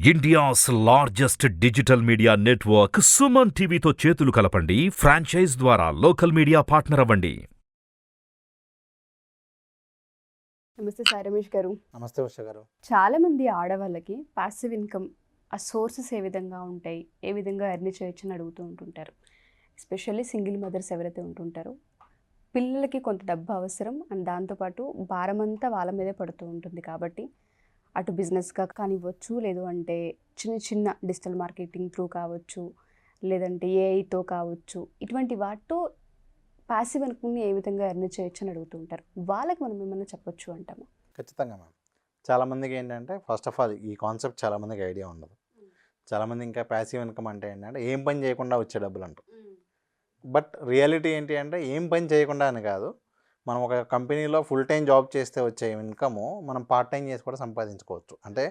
India's largest digital media network Suman టీవీతో చేతులు కలపండి. ఫ్రాంచైజ్ ద్వారా లోకల్ మీడియా పార్ట్నర్ అవ్వండి. నమస్తే సాయి రమేష్ గారు. నమస్తే ఉష గారు. చాలా మంది ఆడవాళ్ళకి పాసివ్ ఇన్కమ్ ఆ సోర్సెస్ ఏ విధంగా ఉంటాయి, ఏ విధంగా ఎర్న్ చేయొచ్చు అని అడుగుతూ ఉంటుంటారు. ఎస్పెషల్లీ సింగిల్ మదర్స్ ఎవరైతే ఉంటుంటారో పిల్లలకి కొంత డబ్బు అవసరం అండ్ దాంతోపాటు భారం అంతా వాళ్ళ మీదే పడుతూ ఉంటుంది. కాబట్టి అటు బిజినెస్గా కానివ్వచ్చు, లేదు అంటే చిన్న చిన్న డిజిటల్ మార్కెటింగ్ త్రూ కావచ్చు, లేదంటే ఏఐతో కావచ్చు, ఇటువంటి వాటితో పాసివ్ ఇన్కమ్ని ఏ విధంగా ఎర్న్ చేయొచ్చు అని అడుగుతూ ఉంటారు. వాళ్ళకి మనం ఏమన్నా చెప్పొచ్చు అంటాము? ఖచ్చితంగా మ్యామ్. చాలామందికి ఏంటంటే ఫస్ట్ ఆఫ్ ఆల్ ఈ కాన్సెప్ట్ చాలామందికి ఐడియా ఉండదు. చాలామంది ఇంకా ప్యాసివ్ ఇన్కమ్ అంటే ఏంటంటే ఏం పని చేయకుండా వచ్చే డబ్బులు అంటారు. బట్ రియాలిటీ ఏంటి అంటే ఏం పని చేయకుండా అని కాదు, మనం ఒక కంపెనీలో ఫుల్ టైం జాబ్ చేస్తే వచ్చే ఇన్కము మనం పార్ట్ టైం చేసి కూడా సంపాదించుకోవచ్చు. అంటే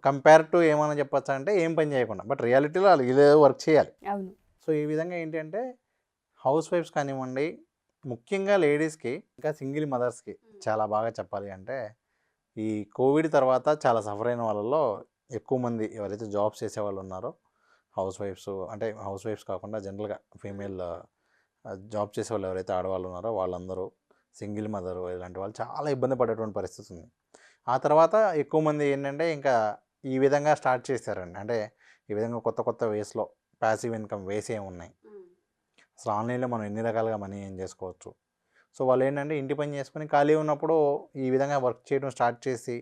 కంపేర్ టు ఏమైనా చెప్పొచ్చు అంటే ఏం పని చేయకుండా, బట్ రియాలిటీలో వాళ్ళు ఇదే వర్క్ చేయాలి. అవును. సో ఈ విధంగా ఏంటంటే హౌస్ వైఫ్స్ కానివ్వండి, ముఖ్యంగా లేడీస్కి, ఇంకా సింగిల్ మదర్స్కి చాలా బాగా చెప్పాలి అంటే ఈ కోవిడ్ తర్వాత చాలా సఫర్ అయిన వాళ్ళలో ఎక్కువ మంది ఎవరైతే జాబ్స్ చేసేవాళ్ళు ఉన్నారో హౌస్ వైఫ్స్, అంటే హౌస్ వైఫ్స్ కాకుండా జనరల్గా ఫీమేల్ జాబ్ చేసే వాళ్ళు ఎవరైతే ఆడవాళ్ళు ఉన్నారో వాళ్ళందరూ, సింగిల్ మదర్ ఇలాంటి వాళ్ళు చాలా ఇబ్బంది పడేటువంటి పరిస్థితి ఉంది. ఆ తర్వాత ఎక్కువ మంది ఏంటంటే ఇంకా ఈ విధంగా స్టార్ట్ చేశారండి. అంటే ఈ విధంగా కొత్త కొత్త వేస్లో ప్యాసివ్ ఇన్కమ్ వేస్ ఏమి ఉన్నాయి, అసలు ఆన్లైన్లో మనం ఎన్ని రకాలుగా మనీ ఏం చేసుకోవచ్చు. సో వాళ్ళు ఏంటంటే ఇంటి పని చేసుకుని ఖాళీ ఉన్నప్పుడు ఈ విధంగా వర్క్ చేయడం స్టార్ట్ చేసి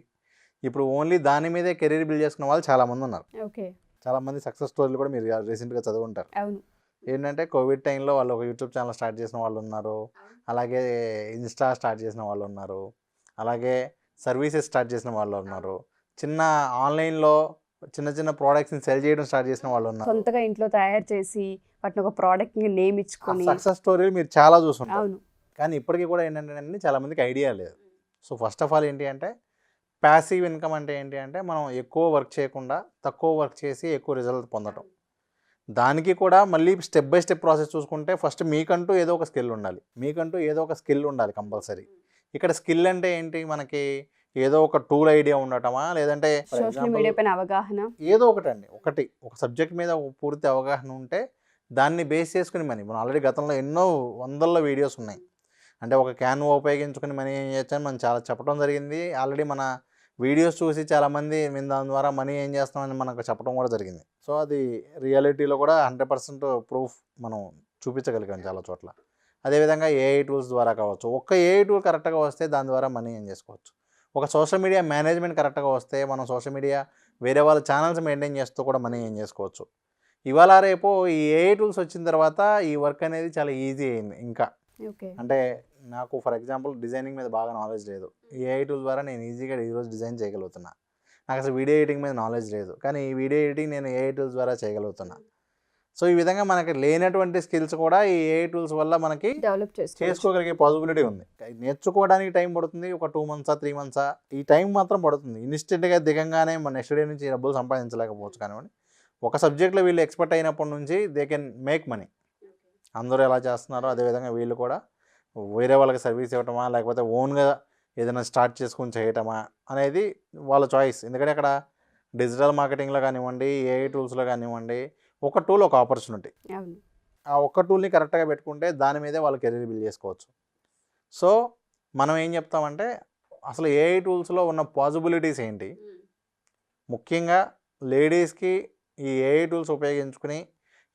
ఇప్పుడు ఓన్లీ దాని మీదే కెరీర్ బిల్డ్ చేసుకున్న వాళ్ళు చాలామంది ఉన్నారు. ఓకే. చాలామంది సక్సెస్ స్టోరీలు కూడా మీరు రీసెంట్గా చదువుంటారు. అవును. ఏంటంటే కోవిడ్ టైంలో వాళ్ళు ఒక యూట్యూబ్ ఛానల్ స్టార్ట్ చేసిన వాళ్ళు ఉన్నారు, అలాగే ఇన్స్టా స్టార్ట్ చేసిన వాళ్ళు ఉన్నారు, అలాగే సర్వీసెస్ స్టార్ట్ చేసిన వాళ్ళు ఉన్నారు, చిన్న ఆన్లైన్లో చిన్న చిన్న ప్రోడక్ట్స్ని సెల్ చేయడం స్టార్ట్ చేసిన వాళ్ళు ఉన్నారు. సొంతగా ఇంట్లో తయారు చేసి వాటిని ఒక ప్రోడక్ట్ నేమ్ ఇచ్చుకొని సక్సెస్ స్టోరీలు మీరు చాలా చూసుంటారు. అవును. కానీ ఇప్పటికీ కూడా ఏంటంటే చాలామందికి ఐడియా లేదు. సో ఫస్ట్ ఆఫ్ ఆల్ ఏంటి అంటే ప్యాసివ్ ఇన్కమ్ అంటే ఏంటి అంటే మనం ఎక్కువ వర్క్ చేయకుండా తక్కువ వర్క్ చేసి ఎక్కువ రిజల్ట్ పొందటం. దానికి కూడా మళ్ళీ స్టెప్ బై స్టెప్ ప్రాసెస్ చూసుకుంటే ఫస్ట్ మీకంటూ ఏదో ఒక స్కిల్ ఉండాలి, కంపల్సరీ. ఇక్కడ స్కిల్ అంటే ఏంటి, మనకి ఏదో ఒక టూల్ ఐడియా ఉండటమా, లేదంటే సోషల్ మీడియా పైన అవగాహన, ఏదో ఒక సబ్జెక్ట్ మీద పూర్తి అవగాహన ఉంటే దాన్ని బేస్ చేసుకుని మనం ఆల్రెడీ గతంలో ఎన్నో వందల వీడియోస్ ఉన్నాయి. అంటే ఒక క్యాన్వా ఉపయోగించుకుని మనీ ఏం చేయొచ్చని మనం చాలా చెప్పడం జరిగింది. ఆల్రెడీ మన వీడియోస్ చూసి చాలామంది మేము దాని ద్వారా మనీ ఏం చేస్తామని మనకు చెప్పడం కూడా జరిగింది. సో అది రియాలిటీలో కూడా 100% ప్రూఫ్ మనం చూపించగలిగాం చాలా చోట్ల. అదేవిధంగా ఏఐ టూల్స్ ద్వారా కావచ్చు, ఒక్క ఏఐ టూల్ కరెక్ట్గా వస్తే దాని ద్వారా మనీ ఏం చేసుకోవచ్చు. ఒక సోషల్ మీడియా మేనేజ్మెంట్ కరెక్ట్గా వస్తే మనం సోషల్ మీడియా వేరే వాళ్ళ ఛానల్స్ మెయింటైన్ చేస్తూ కూడా మనీ ఏం చేసుకోవచ్చు. ఇవాళ రేపు ఈ ఏఐ టూల్స్ వచ్చిన తర్వాత ఈ వర్క్ అనేది చాలా ఈజీ అయింది. ఇంకా అంటే నాకు ఫర్ ఎగ్జాంపుల్ డిజైనింగ్ మీద బాగా నాలెడ్జ్ లేదు, ఈ ఏఐ టూల్ ద్వారా నేను ఈజీగా ఈరోజు డిజైన్ చేయగలుగుతున్నా. నాకు అసలు వీడియో ఎడిటింగ్ మీద నాలెడ్జ్ లేదు, కానీ ఈ వీడియో ఎడిటింగ్ నేను ఏఐ టూల్స్ ద్వారా చేయగలుగుతున్నా. సో ఈ విధంగా మనకి లేనటువంటి స్కిల్స్ కూడా ఈ ఏఐ టూల్స్ వల్ల మనకి డెవలప్ చేసుకోగలిగే పాసిబిలిటీ ఉంది. నేర్చుకోవడానికి టైం పడుతుంది, ఒక 2 months 3 months ఈ టైం మాత్రం పడుతుంది. ఇన్స్టెంట్గా దిగంగానే మన నెక్స్ట్ డే నుంచి డబ్బులు సంపాదించలేకపోవచ్చు. కానివ్వండి, ఒక సబ్జెక్ట్లో వీళ్ళు ఎక్స్పర్ట్ అయినప్పటి నుంచి దే కెన్ మేక్ మనీ. అందరూ ఎలా చేస్తున్నారో అదేవిధంగా వీళ్ళు కూడా వేరే వాళ్ళకి సర్వీస్ ఇవ్వటమా, లేకపోతే ఓన్గా ఏదైనా స్టార్ట్ చేసుకుని చేయటమా అనేది వాళ్ళ చాయిస్. ఎందుకంటే అక్కడ డిజిటల్ మార్కెటింగ్లో కానివ్వండి, ఏఐ టూల్స్లో కానివ్వండి, ఒక టూల్ ఒక ఆపర్చునిటీ. ఆ ఒక్క టూల్ని కరెక్ట్గా పెట్టుకుంటే దాని మీదే వాళ్ళు కెరీర్ బిల్డ్ చేసుకోవచ్చు. సో మనం ఏం చెప్తామంటే అసలు ఏఐ టూల్స్లో ఉన్న పాసిబిలిటీస్ ఏంటి, ముఖ్యంగా లేడీస్కి ఈ ఏఐ టూల్స్ ఉపయోగించుకుని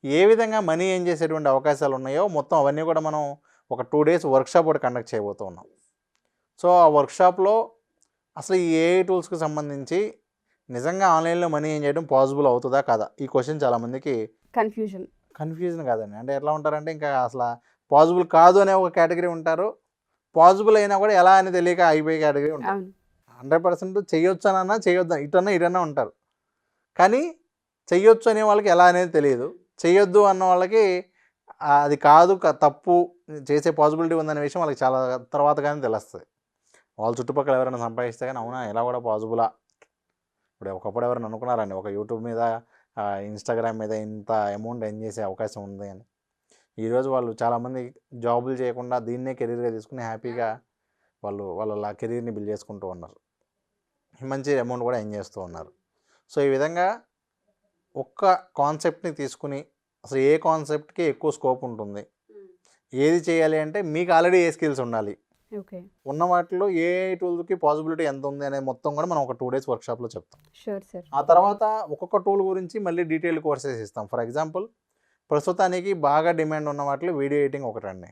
ఏ విధంగా మనీ ఏం చేసేటువంటి అవకాశాలు ఉన్నాయో మొత్తం అవన్నీ కూడా మనం ఒక 2 days వర్క్షాప్ ఒకటి కండక్ట్ చేయబోతూ ఉన్నాం. సో ఆ వర్క్షాప్లో అసలు ఈ ఏఐ టూల్స్కి సంబంధించి నిజంగా ఆన్లైన్లో మనీ ఏం చేయడం పాసిబుల్ అవుతుందా కాదా, ఈ క్వశ్చన్ చాలామందికి కన్ఫ్యూజన్ కాదండి. అంటే ఎట్లా ఉంటారంటే ఇంకా అసలు పాసిబుల్ కాదు అనే ఒక కేటగిరీ ఉంటారు, పాసిబుల్ అయినా కూడా ఎలా అని తెలియక అయిపోయే కేటగిరీ ఉంటారు. 100% చేయొచ్చు అనన్నా చేయొద్దు ఇటన్నా ఉంటారు. కానీ చెయ్యొచ్చు అనే వాళ్ళకి ఎలా అనేది తెలియదు, చెయ్యొద్దు అన్న వాళ్ళకి అది కాదు తప్పు చేసే పాసిబిలిటీ ఉందనే విషయం వాళ్ళకి చాలా తర్వాత కానీ తెలుస్తుంది. వాళ్ళ చుట్టుపక్కల ఎవరైనా సంపాదిస్తే కానీ అవునా ఇలా కూడా పాసిబులా. ఇప్పుడు ఒకప్పుడు ఎవరైనా అనుకున్నారండి ఒక యూట్యూబ్ మీద ఇన్స్టాగ్రామ్ మీద ఇంత అమౌంట్ ఎర్న్ చేసే అవకాశం ఉంది అని. ఈరోజు వాళ్ళు చాలామంది జాబులు చేయకుండా దీన్నే కెరీర్గా తీసుకుని హ్యాపీగా వాళ్ళ కెరీర్ని బిల్డ్ చేసుకుంటూ ఉన్నారు, మంచి అమౌంట్ కూడా ఎర్న్ చేస్తూ ఉన్నారు. సో ఈ విధంగా ఒక్క కాన్సెప్ట్ని తీసుకుని అసలు ఏ కాన్సెప్ట్కి ఎక్కువ స్కోప్ ఉంటుంది, ఏది చేయాలి అంటే మీకు ఆల్రెడీ ఏ స్కిల్స్ ఉండాలి, ఓకే. ఉన్న వాటిలో ఏ టూల్కి పాసిబిలిటీ ఎంత ఉంది అనేది మొత్తం కూడా మనం ఒక 2 days వర్క్షాప్లో చెప్తాం. Sure sir. ఆ తర్వాత ఒక్కొక్క టూల్ గురించి మళ్ళీ డీటెయిల్ కోర్సెస్ ఇస్తాం. ఫర్ ఎగ్జాంపుల్ ప్రస్తుతానికి బాగా డిమాండ్ ఉన్న వాటిలో వీడియో ఎడిటింగ్ ఒకటండి.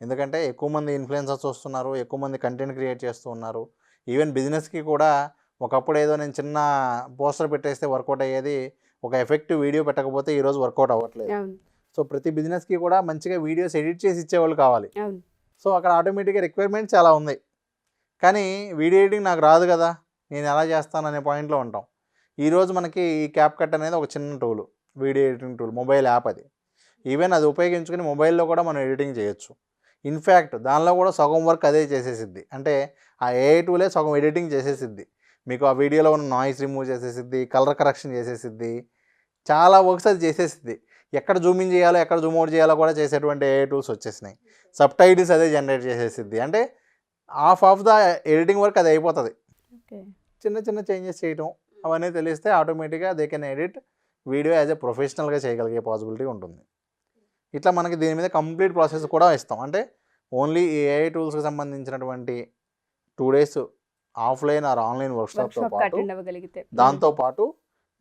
ఎందుకంటే ఎక్కువ మంది ఇన్ఫ్లుయెన్సర్స్ వస్తున్నారు, ఎక్కువ మంది కంటెంట్ క్రియేట్ చేస్తూ ఉన్నారు. ఈవెన్ బిజినెస్కి కూడా ఒకప్పుడు ఏదో నేను చిన్న పోస్టర్ పెట్టేస్తే వర్కౌట్ అయ్యేది, ఒక ఎఫెక్టివ్ వీడియో పెట్టకపోతే ఈరోజు వర్కౌట్ అవ్వట్లేదు. సో ప్రతి బిజినెస్కి కూడా మంచిగా వీడియోస్ ఎడిట్ చేసి ఇచ్చేవాళ్ళు కావాలి. సో అక్కడ ఆటోమేటిక్గా రిక్వైర్మెంట్ చాలా ఉంది. కానీ వీడియో ఎడిటింగ్ నాకు రాదు కదా, నేను ఎలా చేస్తాను అనే పాయింట్లో ఉంటాం. ఈరోజు మనకి ఈ క్యాప్ కట్ అనేది ఒక చిన్న tool, video editing tool, mobile app అది. ఈవెన్ అది ఉపయోగించుకుని మొబైల్లో కూడా మనం ఎడిటింగ్ చేయొచ్చు. ఇన్ఫ్యాక్ట్ దానిలో కూడా సగం వర్క్ అదే చేసేసిద్ది. అంటే ఆ ఏఐ టూలే సగం ఎడిటింగ్ చేసేసిద్ది. మీకు ఆ వీడియోలో ఉన్న నాయిస్ రిమూవ్ చేసేసిద్ది, కలర్ కరెక్షన్ చేసేసిద్ది, చాలా వర్క్స్ అది చేసేసిద్ది. ఎక్కడ జూమ్ ఇన్ చేయాలో ఎక్కడ జూమ్ అవుట్ చేయాలో కూడా చేసేటువంటి ఏఐ టూల్స్ వచ్చేసినాయి. సబ్ టైటిల్స్ అదే జనరేట్ చేసేసిద్ది. అంటే half of the editing work అది అయిపోతుంది. చిన్న చిన్న చేంజెస్ చేయటం అవన్నీ తెలిస్తే ఆటోమేటిక్గా they can edit video as a ప్రొఫెషనల్గా చేయగలిగే పాసిబిలిటీ ఉంటుంది. ఇట్లా మనకి దీని మీద కంప్లీట్ ప్రాసెస్ కూడా ఇస్తాం. అంటే ఓన్లీ ఈ ఏఐ టూల్స్కి సంబంధించినటువంటి 2 days ఆఫ్లైన్ ఆర్ ఆన్లైన్ వర్క్షాప్తో పాటు దాంతోపాటు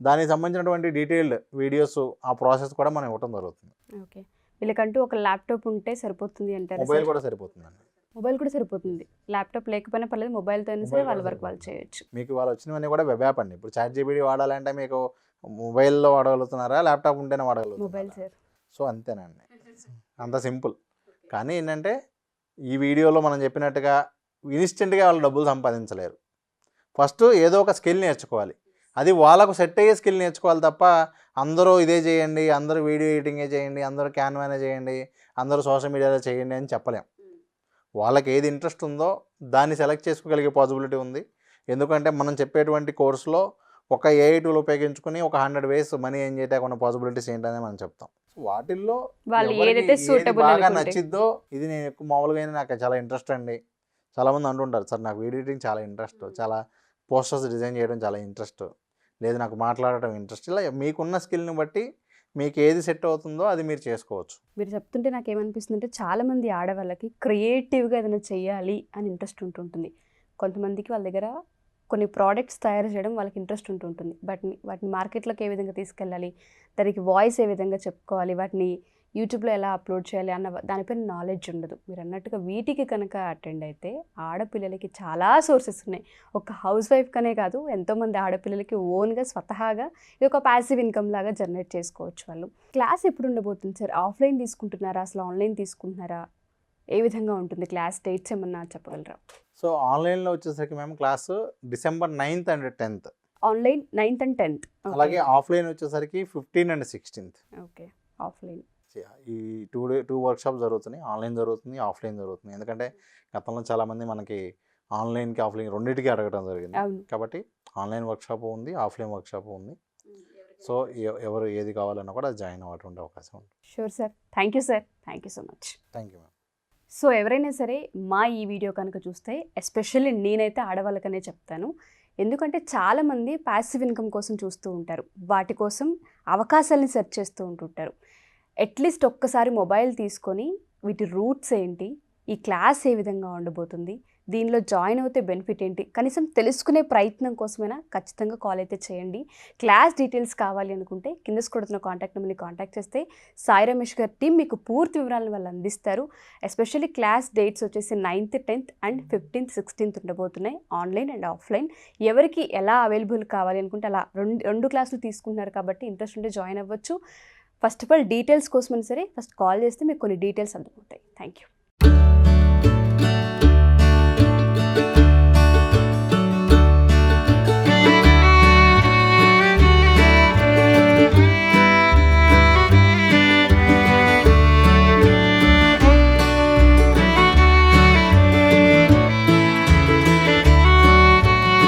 దానికి సంబంధించినటువంటి డీటెయిల్డ్ వీడియోస్ ఆ ప్రాసెస్ కూడా మనం ఇవ్వడం జరుగుతుంది. ఓకే. వీళ్ళకంటూ ఒక ల్యాప్టాప్ ఉంటే సరిపోతుంది అంటారు. మొబైల్ కూడా సరిపోతుందండి. మొబైల్ కూడా సరిపోతుంది. ల్యాప్టాప్ లేకపోయినా పర్లేదు, మొబైల్తో అయినా సరే వాళ్ళ వర్క్ వాళ్ళు చేయొచ్చు. మీకు వాళ్ళు వచ్చినవన్నీ కూడా వెబ్ యాప్ అండి. ఇప్పుడు ChatGPT వాడాలంటే మీకు మొబైల్లో వాడగలుగుతున్నారా, ల్యాప్టాప్ ఉంటేనే వాడగలుగుతారు? Mobile sir. సో అంతేనండి, అంత సింపుల్. కానీ ఏంటంటే ఈ వీడియోలో మనం చెప్పినట్టుగా ఇన్స్టెంట్గా వాళ్ళు డబ్బులు సంపాదించలేరు. ఫస్ట్ ఏదో ఒక స్కిల్ నేర్చుకోవాలి. అది వాళ్ళకు సెట్ అయ్యే స్కిల్ నేర్చుకోవాలి తప్ప అందరూ ఇదే చేయండి, అందరూ వీడియో ఎడిటింగే చేయండి, అందరూ క్యాన్వానే చేయండి, అందరూ సోషల్ మీడియాలో చేయండి అని చెప్పలేం. వాళ్ళకి ఏది ఇంట్రెస్ట్ ఉందో దాన్ని సెలెక్ట్ చేసుకోగలిగే పాసిబిలిటీ ఉంది. ఎందుకంటే మనం చెప్పేటువంటి కోర్సులో ఒక ఏఐ టూల్ ఉపయోగించుకుని ఒక 100 ways మనీ ఏం చేయడానికి ఉన్న పాసిబిలిటీస్ ఏంటనే మనం చెప్తాం. వాటిల్లో బాగా నచ్చిద్దో, ఇది నేను ఎక్కువ మామూలుగా నాకు చాలా ఇంట్రెస్ట్ అండి. చాలామంది అంటుంటారు, సార్ నాకు వీడియో ఎడిటింగ్ చాలా ఇంట్రెస్ట్, చాలా పోస్టర్స్ డిజైన్ చేయడం చాలా ఇంట్రెస్ట్, లేదు నాకు మాట్లాడటం ఇంట్రెస్ట్. ఇలా మీకున్న స్కిల్ని బట్టి మీకు ఏది సెట్ అవుతుందో అది మీరు చేసుకోవచ్చు. మీరు చెప్తుంటే నాకు ఏమనిపిస్తుంది అంటే చాలామంది ఆడవాళ్ళకి క్రియేటివ్గా ఏదైనా చేయాలి అని ఇంట్రెస్ట్ ఉంటుంటుంది. కొంతమందికి వాళ్ళ దగ్గర కొన్ని ప్రోడక్ట్స్ తయారు చేయడం వాళ్ళకి ఇంట్రెస్ట్ ఉంటుంటుంది. వాటిని మార్కెట్లోకి ఏ విధంగా తీసుకెళ్ళాలి, దానికి వాయిస్ ఏ విధంగా చెప్పుకోవాలి, వాటిని యూట్యూబ్లో ఎలా అప్లోడ్ చేయాలి అన్న దానిపైన నాలెడ్జ్ ఉండదు. మీరు అన్నట్టుగా వీటికి కనుక అటెండ్ అయితే ఆడపిల్లలకి చాలా సోర్సెస్ ఉన్నాయి. ఒక హౌస్ వైఫ్కనే కాదు, ఎంతోమంది ఆడపిల్లలకి ఓన్గా స్వతహాగా ఇది ఒక ప్యాసివ్ ఇన్కమ్ లాగా జనరేట్ చేసుకోవచ్చు వాళ్ళు. క్లాస్ ఎప్పుడు ఉండబోతుంది సార్? ఆఫ్లైన్ తీసుకుంటున్నారా, అసలు ఆన్లైన్ తీసుకుంటున్నారా? ఏ విధంగా ఉంటుంది? క్లాస్ డేట్స్ ఏమన్నా చెప్పగలరా? సో ఆన్లైన్లో వచ్చేసరికి మేము class December 9th and 10th. Online 9th and 10th. అలాగే ఆఫ్లైన్ వచ్చేసరికి 15th and 16th. Okay. Offline ఈ 2 వర్క్షాప్ జరుగుతున్నాయి. ఆన్లైన్ జరుగుతుంది, ఆఫ్లైన్ జరుగుతుంది. ఎందుకంటే గతంలో చాలామంది మనకి ఆన్లైన్కి ఆఫ్లైన్ రెండింటికి అడగడం జరిగింది. కాబట్టి ఆన్లైన్ వర్క్షాప్ ఉంది, ఆఫ్లైన్ వర్క్షాప్ ఉంది. సో ఎవరు ఏది కావాలన్నా కూడా జాయిన్ అవ్వటువంటి అవకాశం ఉంది. Sure sir. Thank you sir. Thank you so much. Thank you ma'am. So ఎవరైనా సరే మా ఈ వీడియో కనుక చూస్తే ఎస్పెషల్లీ నేనైతే ఆడవాళ్ళకనే చెప్తాను. ఎందుకంటే చాలామంది ప్యాసివ్ ఇన్కమ్ కోసం చూస్తూ ఉంటారు, వాటి కోసం అవకాశాలని సెర్చ్ చేస్తూ ఉంటుంటారు. అట్లీస్ట్ ఒక్కసారి మొబైల్ తీసుకొని వీటి రూట్స్ ఏంటి, ఈ క్లాస్ ఏ విధంగా ఉండబోతుంది, దీనిలో జాయిన్ అవుతే బెనిఫిట్ ఏంటి, కనీసం తెలుసుకునే ప్రయత్నం కోసమైనా ఖచ్చితంగా కాల్ అయితే చేయండి. క్లాస్ డీటెయిల్స్ కావాలి అనుకుంటే కింద స్క్రోల్ కాంటాక్ట్ నెంబర్ని కాంటాక్ట్ చేస్తే సాయి రమేష్ గారి టీం మీకు పూర్తి వివరాలను వాళ్ళు అందిస్తారు. ఎస్పెషల్లీ క్లాస్ డేట్స్ వచ్చేసి 9th, 10th and 15th, 16th ఉండబోతున్నాయి, ఆన్లైన్ అండ్ ఆఫ్లైన్. ఎవరికి ఎలా అవైలబుల్ కావాలి అనుకుంటే అలా రెండు క్లాసులు తీసుకుంటున్నారు కాబట్టి ఇంట్రెస్ట్ ఉంటే జాయిన్ అవ్వచ్చు. ఫస్ట్ ఆఫ్ ఆల్ డీటెయిల్స్ కోసమైనా సరే ఫస్ట్ కాల్ చేస్తే మీకు కొన్ని డీటెయిల్స్ అందుకుంటాయి. Thank you.